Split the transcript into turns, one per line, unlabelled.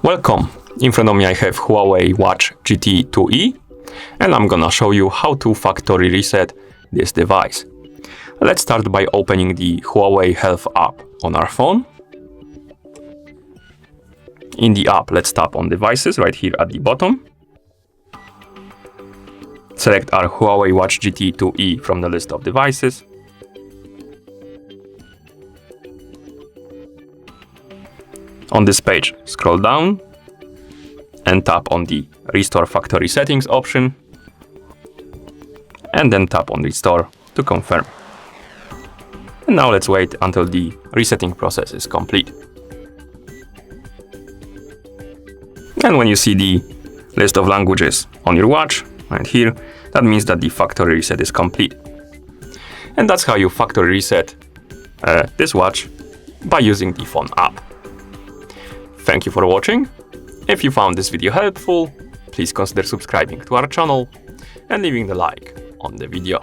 Welcome! In front of me I have HUAWEI Watch GT 2E, and I'm gonna show you how to factory reset this device. Let's start by opening the Huawei Health app on our phone. In the app, let's tap on Devices right here at the bottom. Select our HUAWEI Watch GT 2E from the list of devices. On this page, scroll down and tap on the Restore Factory Settings option, and then tap on Restore to confirm. And now let's wait until the resetting process is complete. And when you see the list of languages on your watch right here, that means that the factory reset is complete. And that's how you factory reset this watch by using the phone app. Thank you for watching. If you found this video helpful, please consider subscribing to our channel and leaving the like on the video.